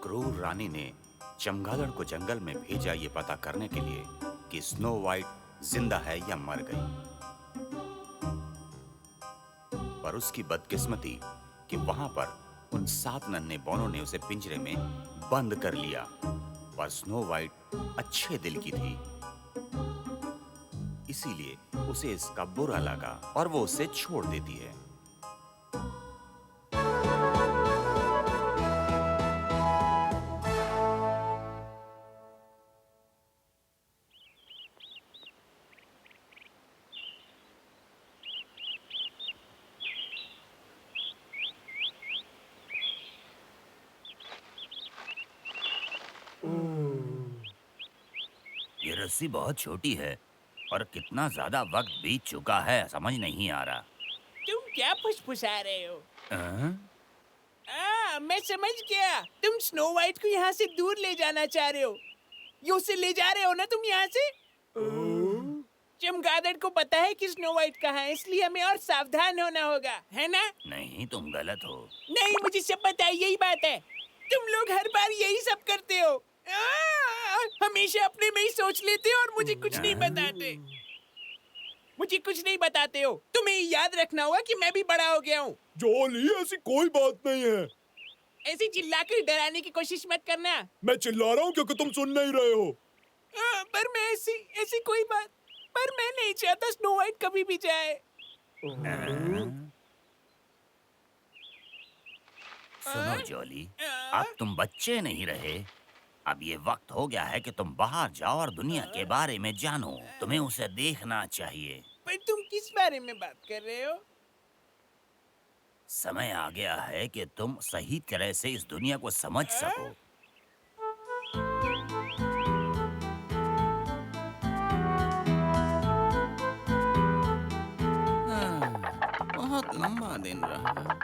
क्रूर रानी ने चमगादड़ को जंगल में भेजा ये पता करने के लिए कि स्नो वाइट जिंदा है या मर गई। पर उसकी बदकिस्मती कि वहां पर उन 7 नन्हे बौनों ने उसे पिंजरे में बंद कर लिया। पर स्नो वाइट अच्छे दिल की थी, इसीलिए उसे इसका बुरा लगा और वो उसे छोड़ देती है। ये रस्सी बहुत छोटी है और कितना ज्यादा वक्त बीत चुका है समझ नहीं आ रहा। तुम क्या फुसफुसा रहे हो? हाँ? मैं समझ गया। तुम स्नो वाइट को यहाँ से दूर ले जाना चाह रहे हो। ये उसे ले जा रहे हो ना तुम यहाँ से? चमगादड़ को पता है कि स्नो वाइट कहाँ है, इसलिए हमें और सावधान होना होगा, है ना? नहीं, तुम गलत हो। नहीं, मुझे सब पता है, यही बात है। तुम लोग हर बार यही सब करते हो। हमेशा अपने में ही सोच लेते हो और मुझे कुछ नहीं बताते। मुझे कुछ नहीं बताते हो। तुम्हें याद रखना होगा कि मैं भी बड़ा हो गया हूँ। जॉली, ऐसी कोई बात नहीं है। ऐसे चिल्लाकर डराने की कोशिश मत करना। मैं चिल्ला रहा हूँ क्योंकि तुम सुन नहीं रहे हो। पर मैं ऐसी कोई बात, पर मैं नहीं चाहता स्नो वाइट कभी भी जाए। सुनो जॉली, अब तुम बच्चे नहीं रहे। अब ये वक्त हो गया है कि तुम बाहर जाओ और दुनिया के बारे में जानो। तुम्हें उसे देखना चाहिए। पर तुम किस बारे में बात कर रहे हो? समय आ गया है कि तुम सही तरह से इस दुनिया को समझ सको। बहुत लंबा दिन रहा।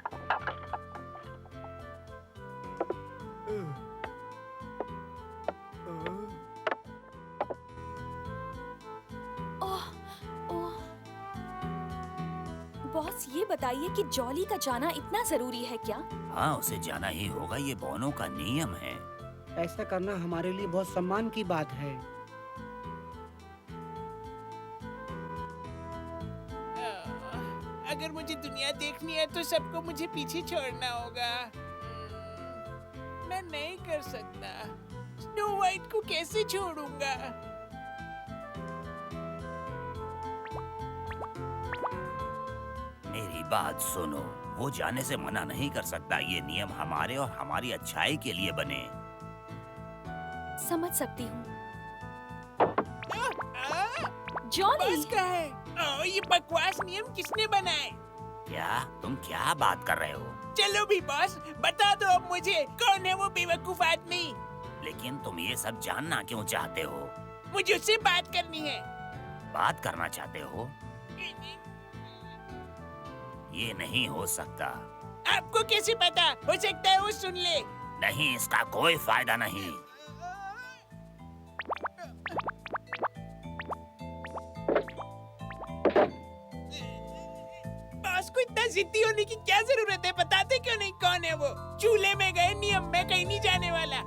ओह, ओह। बॉस, ये बताइए कि जॉली का जाना इतना जरूरी है क्या? हाँ, उसे जाना ही होगा। ये बौनों का नियम है। ऐसा करना हमारे लिए बहुत सम्मान की बात है। अगर मुझे दुनिया देखनी है तो सबको मुझे पीछे छोड़ना होगा। मैं नहीं कर सकता। स्नो वाइट को कैसे छोड़ूंगा? मेरी बात सुनो, वो जाने से मना नहीं कर सकता। ये नियम हमारे और हमारी अच्छाई के लिए बने। समझ सकती हूँ। Jolly jolly! का है। ये बकवास नियम किसने बनाए? क्या तुम क्या बात कर रहे हो? चलो भी बॉस, बता दो अब मुझे, कौन है वो बेवकूफ आदमी? लेकिन तुम ये सब जानना क्यों चाहते हो? मुझे उससे बात करनी है। बात करना चाहते हो? ये नहीं हो सकता। आपको कैसे पता? हो सकता है वो सुन ले। नहीं, इसका कोई फायदा नहीं। बॉस को इतना जिद्दी होने की क्या जरूरत है? बताते क्यों नहीं कौन है वो? चूल्हे में गए नियम में कहीं नहीं जाने वाला।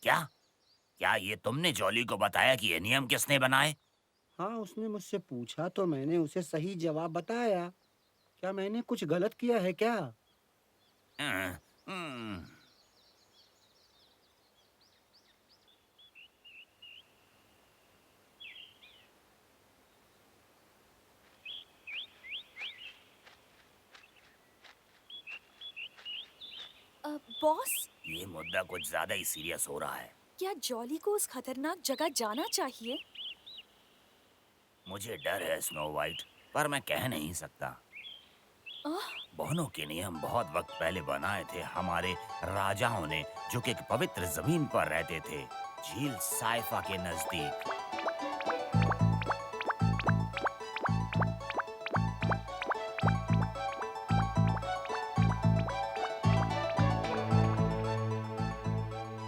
क्या क्या ये तुमने जॉली को बताया कि ये नियम किसने बनाए? हाँ, उसने मुझसे पूछा तो मैंने उसे सही जवाब बताया। क्या मैंने कुछ गलत किया है क्या? हम्म, हम्म। बॉस, ये मुद्दा कुछ ज्यादा ही सीरियस हो रहा है। क्या जॉली को उस खतरनाक जगह जाना चाहिए? मुझे डर है स्नो वाइट, पर मैं कह नहीं सकता। आह, बौनों के नियम बहुत वक्त पहले बनाए थे हमारे राजाओं ने, जो कि एक पवित्र जमीन पर रहते थे, झील साइफा के नजदीक।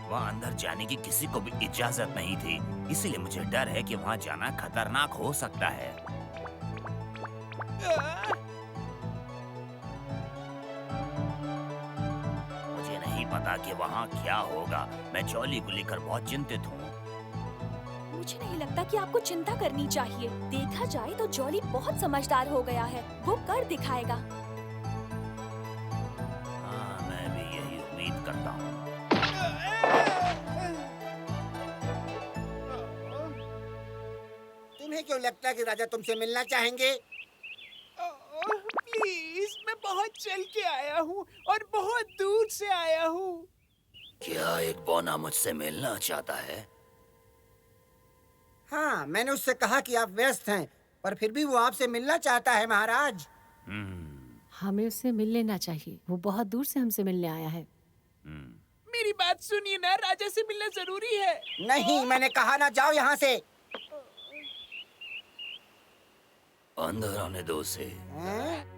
वहाँ अंदर जाने की किसी को भी इजाजत नहीं थी, इसीलिए मुझे डर है कि वहाँ जाना खतरनाक हो सकता है। पता कि वहाँ क्या होगा। मैं जॉली को लेकर बहुत चिंतित हूँ। मुझे नहीं लगता कि आपको चिंता करनी चाहिए। देखा जाए तो जॉली बहुत समझदार हो गया है। वो कर दिखाएगा। हाँ, मैं भी यही उम्मीद करता हूँ। तुम्हें क्यों लगता है कि राजा तुमसे मिलना चाहेंगे? प्लीज, मैं बहुत चल के आया हूँ और बहुत दूर से आया हूँ। क्या एक बौना मुझसे मिलना चाहता है? हाँ, मैंने उससे कहा कि आप व्यस्त हैं, पर फिर भी वो आपसे मिलना चाहता है महाराज। हमें उससे मिल लेना चाहिए। वो बहुत दूर से हमसे मिलने आया है। मेरी बात सुनिए ना, राजा से मिलना जरूरी है। नहीं, मैंने कहा ना, जाओ यहाँ से। अंदर आने दो उसे। हैं?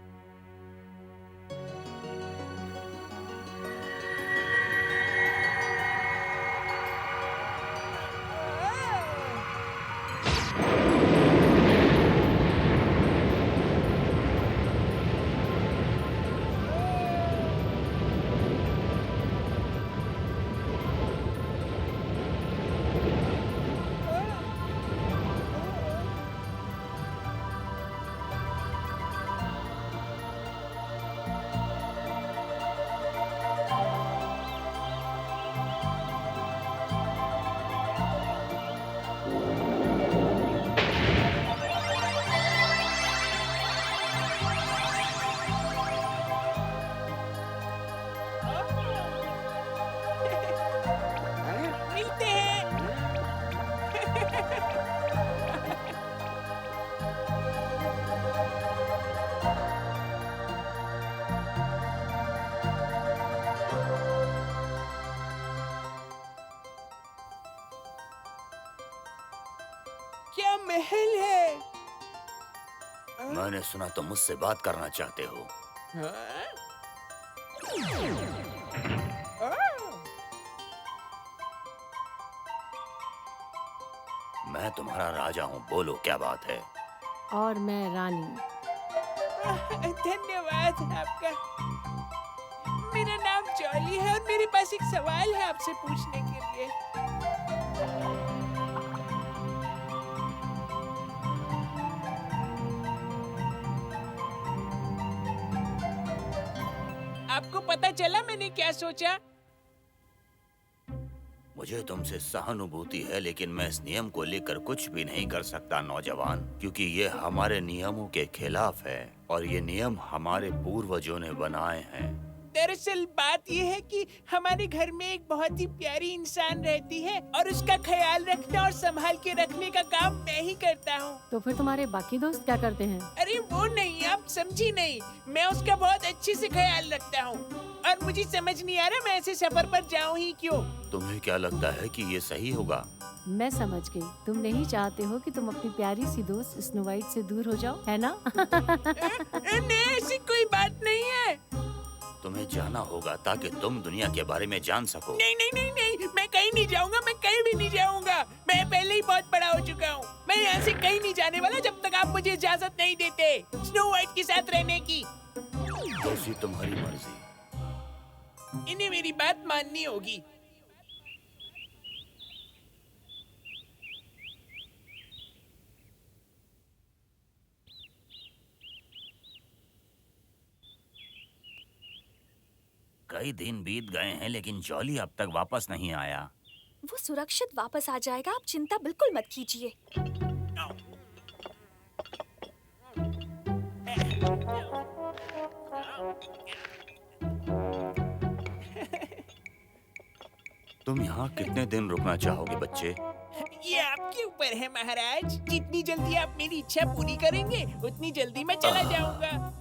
मिलते हैं। क्या महल है? मैंने सुना तुम मुझसे बात करना चाहते हो। मैं तुम्हारा राजा हूँ, बोलो क्या बात है? और मैं रानी। धन्यवाद आपका। मेरा नाम जॉली है और मेरे पास एक सवाल है आपसे पूछने के लिए। आपको पता चला मैंने क्या सोचा? मुझे तुमसे सहानुभूति है, लेकिन मैं इस नियम को लेकर कुछ भी नहीं कर सकता नौजवान, क्योंकि ये हमारे नियमों के खिलाफ है और ये नियम हमारे पूर्वजों ने बनाए हैं। दरअसल बात यह है कि हमारे घर में एक बहुत ही प्यारी इंसान रहती है और उसका ख्याल रखना और संभाल के रखने का काम मैं ही करता हूँ। तो फिर तुम्हारे बाकी दोस्त क्या करते हैं? अरे वो नहीं, आप समझी नहीं। मैं उसका बहुत अच्छे से ख्याल रखता हूँ और मुझे समझ नहीं आ रहा मैं ऐसे सफर पर जाऊँ ही क्यों। तुम्हें क्या लगता है कि ये सही होगा? मैं समझ गई। तुम नहीं चाहते हो कि तुम अपनी प्यारी सी दोस्त स्नो वाइट से दूर हो जाओ, है ना? नहीं, ऐसी कोई बात नहीं है। तुम्हें जाना होगा ताकि तुम दुनिया के बारे में जान सको। नहीं नहीं नहीं नहीं, मैं कहीं नहीं जाऊंगा, मैं कहीं भी नहीं जाऊंगा। मैं पहले ही बहुत बड़ा हो चुका हूँ। मैं यहाँ से कहीं नहीं जाने वाला जब तक आप मुझे इजाजत नहीं देते स्नो वाइट के साथ रहने की। जैसी तुम्हारी मर्जी। इन्हें मेरी बात माननी होगी। कई दिन बीत गए हैं लेकिन जॉली अब तक वापस नहीं आया। वो सुरक्षित वापस आ जाएगा। आप चिंता बिल्कुल मत कीजिए। तुम यहाँ कितने दिन रुकना चाहोगे बच्चे? ये आपके ऊपर है महाराज। जितनी जल्दी आप मेरी इच्छा पूरी करेंगे उतनी जल्दी मैं चला जाऊंगा।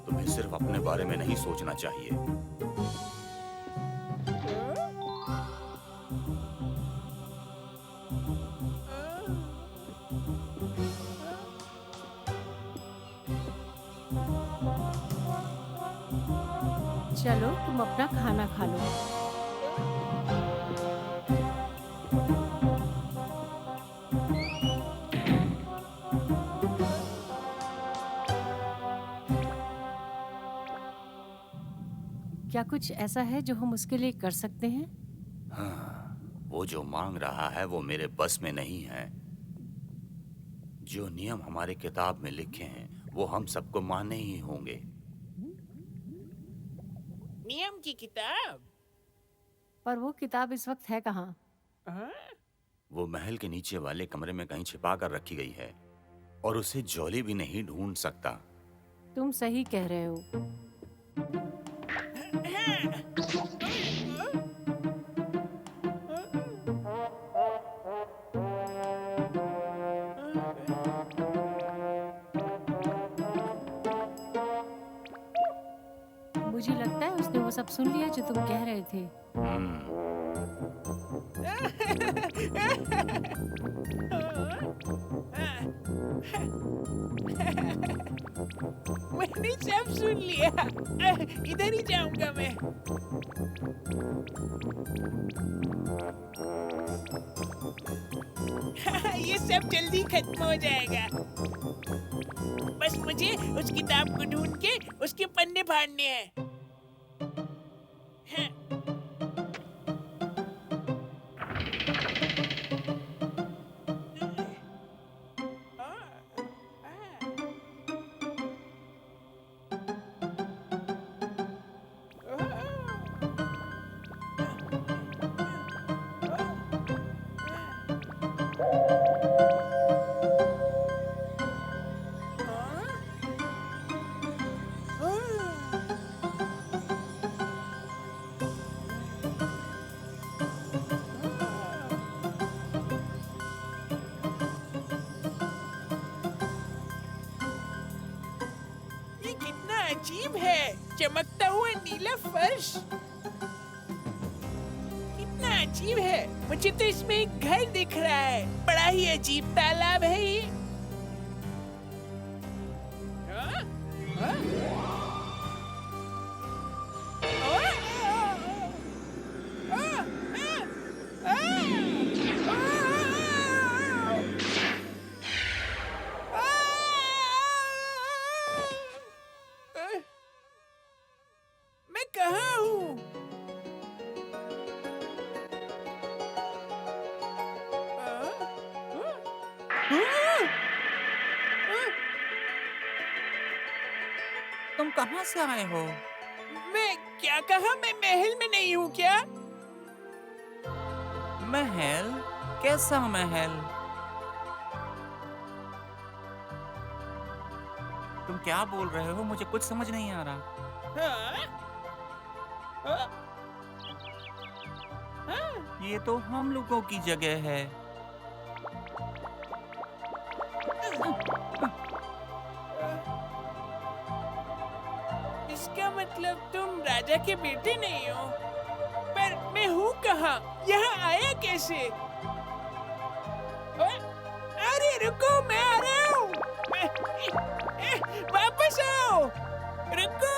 तुम्हें सिर्फ अपने बारे में नहीं सोचना चाहिए। चलो तुम अपना खाना खा लो। क्या कुछ ऐसा है जो हम उसके लिए कर सकते हैं? हाँ, वो जो मांग रहा है वो मेरे बस में नहीं है। जो नियम हमारी किताब में लिखे हैं वो हम सबको मानने ही होंगे। नियम की किताब? पर वो किताब इस वक्त है कहाँ? हाँ? वो महल के नीचे वाले कमरे में कहीं छिपा कर रखी गई है और उसे जॉली भी नहीं ढूंढ सकता। तुम सही कह रहे हो। मुझे लगता है उसने वो सब सुन लिया जो तुम कह रहे थे। मैंने सब सुन लिया। इधर ही जाऊंगा मैं। ये सब जल्दी खत्म हो जाएगा। बस मुझे उस किताब को ढूंढ के उसके पन्ने फाड़ने हैं। हाँ। ये कितना अजीब है, चमकता हुआ नीला फर्श। कितना अजीब है। मुझे तो इसमें एक घर दिख रहा है। बड़ा ही अजीब तालाब है ये। हाँ? हाँ? मैं कहाँ हूँ? तुम कहाँ से आए हो? मैं क्या कहा? मैं महल में नहीं हूँ क्या? महल? कैसा महल? तुम क्या बोल रहे हो? मुझे कुछ समझ नहीं आ रहा। हाँ? हाँ? हाँ? ये तो हम लोगों की जगह है। इसका मतलब तुम राजा के बेटे नहीं हो। पर मैं हूँ कहाँ? यहाँ आया कैसे? अरे रुको, मैं आ रहा हूँ। वापस आओ, रुको।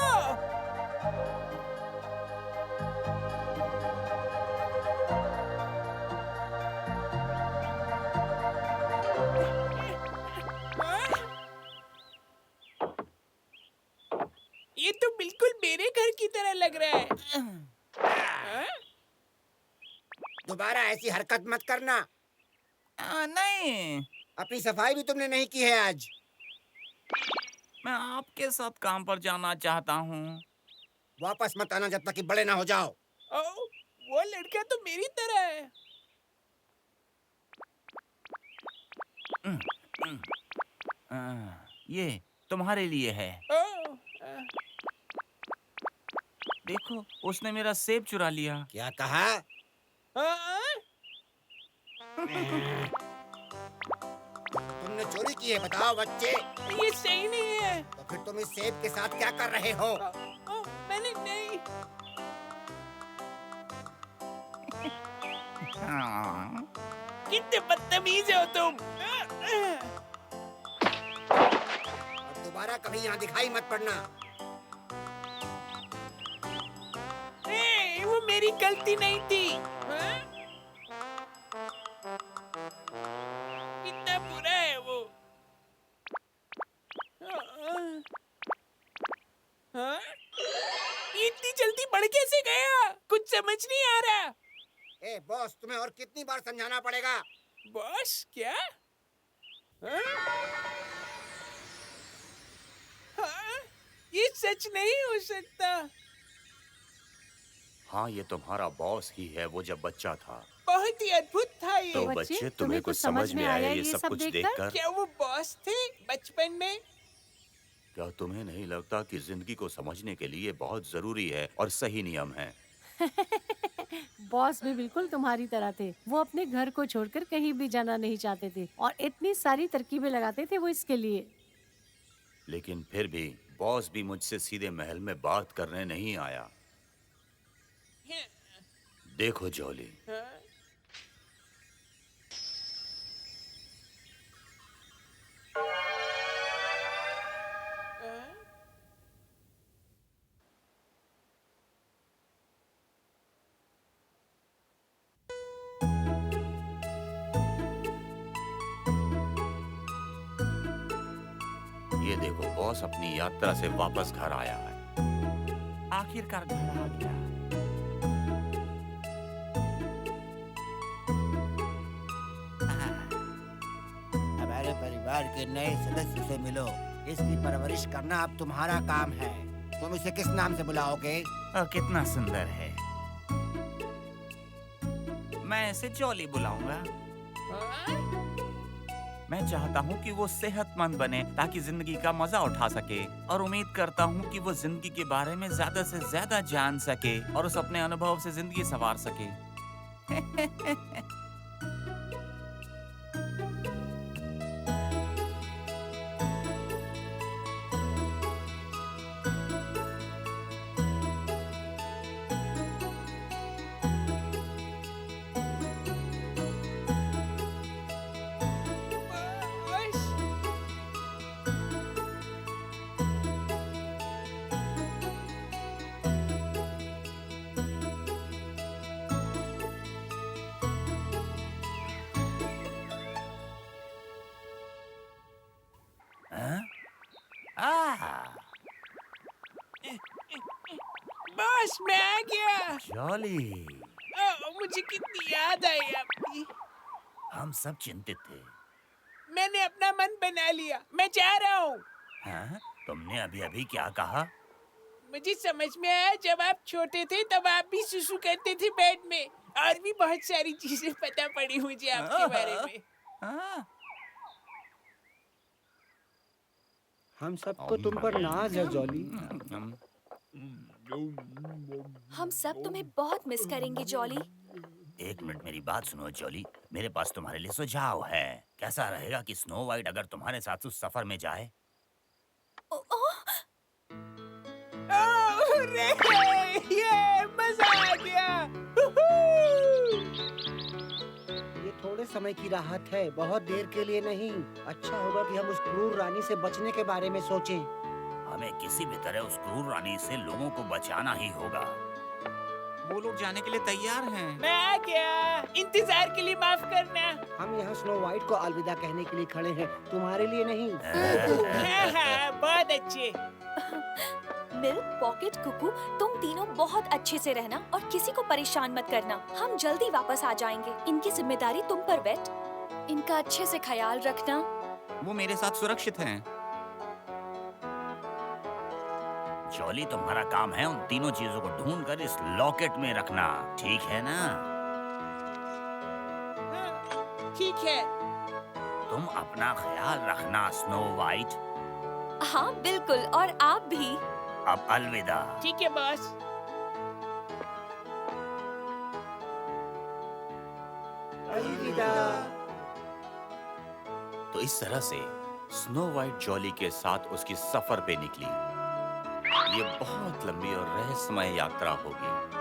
ये तो बिल्कुल मेरे घर की तरह लग रहा है। हाँ? दोबारा ऐसी हरकत मत करना। नहीं, अपनी सफाई भी तुमने नहीं की है आज। मैं आपके साथ काम पर जाना चाहता हूँ। वापस मत आना जब तक कि बड़े ना हो जाओ। ओ, वो लड़का तो मेरी तरह है। ये तुम्हारे लिए है। ओ, देखो, उसने मेरा सेब चुरा लिया। क्या कहा? तुमने चोरी की है? बताओ बच्चे। ये सही नहीं है। तो फिर तुम इस सेब के साथ क्या कर रहे हो? मैंने नहीं। कितने बदतमीज हो तुम। और दोबारा कभी यहाँ दिखाई मत पड़ना। मेरी गलती नहीं थी। हाँ? कितना बुरा है वो। हाँ? ये इतनी जल्दी बढ़ कैसे गया? कुछ समझ नहीं आ रहा। ए बॉस, तुम्हें और कितनी बार समझाना पड़ेगा? बॉस क्या? हाँ? हाँ? ये सच नहीं हो सकता। हाँ, ये तुम्हारा बॉस ही है, वो जब बच्चा था। बहुत ही अद्भुत था ये। तो बच्चे, बच्चे, तुम्हें कुछ समझ में आया ये सब कुछ देखकर? क्या वो बॉस थे बचपन में? क्या तुम्हें नहीं लगता कि जिंदगी को समझने के लिए बहुत जरूरी है और सही नियम है? बॉस भी बिल्कुल तुम्हारी तरह थे। वो अपने घर को छोड़कर कहीं भी जाना नहीं चाहते थे और इतनी सारी तरकीबें लगाते थे वो इसके लिए। लेकिन फिर भी बॉस भी मुझसे सीधे महल में बात करने नहीं आया। देखो जॉली, हाँ? ये देखो बॉस अपनी यात्रा से वापस घर आया है। आखिरकार घर आ गया। हमारे परिवार के नए सदस्य से मिलो। इसकी परवरिश करना अब तुम्हारा काम है। तुम इसे किस नाम से बुलाओगे? कितना सुंदर है। मैं इसे जॉली बुलाऊंगा। हाँ? मैं चाहता हूँ कि वो सेहतमंद बने ताकि जिंदगी का मजा उठा सके, और उम्मीद करता हूँ कि वो जिंदगी के बारे में ज्यादा से ज्यादा जान सके और उस अपने अनुभव से जिंदगी संवार सके। बॉस? हाँ? आह, बॉस मैं आ गया। जॉली, मुझे कितनी याद आई आपकी। हम सब चिंतित थे। मैंने अपना मन बना लिया, मैं जा रहा हूँ। हाँ? तुमने अभी अभी क्या कहा? मुझे समझ में आया जब आप छोटे थे तब आप भी सुसु करते थे बेड में, और भी बहुत सारी चीजें पता पड़ी मुझे आपके बारे में। हाँ? हम सबको तुम पर नाज है जॉली। हम सब तुम्हें बहुत मिस करेंगे जॉली। एक मिनट मेरी बात सुनो जॉली, मेरे पास तुम्हारे लिए सुझाव है। कैसा रहेगा कि स्नो वाइट अगर तुम्हारे साथ उस सफर में जाए? ओ, ओ, रे, ये मजा आ गया। ये थोड़े समय की राहत है, बहुत देर के लिए नहीं। अच्छा होगा कि हम उस क्रूर रानी से बचने के बारे में सोचें। हमें किसी भी तरह उस क्रूर रानी से लोगों को बचाना ही होगा। वो लोग जाने के लिए तैयार हैं। मैं आ गया, इंतजार के लिए माफ करना। हम यहाँ स्नो वाइट को अलविदा कहने के लिए खड़े हैं, तुम्हारे लिए नहीं। हाँ हाँ, बहुत अच्छे। मिल्क, पॉकेट, कुकू, तुम तीनों बहुत अच्छे से रहना और किसी को परेशान मत करना। हम जल्दी वापस आ जाएंगे। इनकी जिम्मेदारी तुम पर वेट। इनका अच्छे से ख्याल रखना। वो मेरे साथ सुरक्षित हैं। जॉली, तुम्हारा काम है उन तीनों चीजों को ढूंढकर इस लॉकेट में रखना, ठीक है ना? हाँ, ठीक है। तुम अपना ख्याल रखना स्नो वाइट। हाँ बिल्कुल, और आप भी। अब अलविदा। ठीक है बॉस। अलविदा। तो इस तरह से स्नो वाइट जॉली के साथ उसकी सफर पे निकली। ये बहुत लंबी और रहस्यमय यात्रा होगी।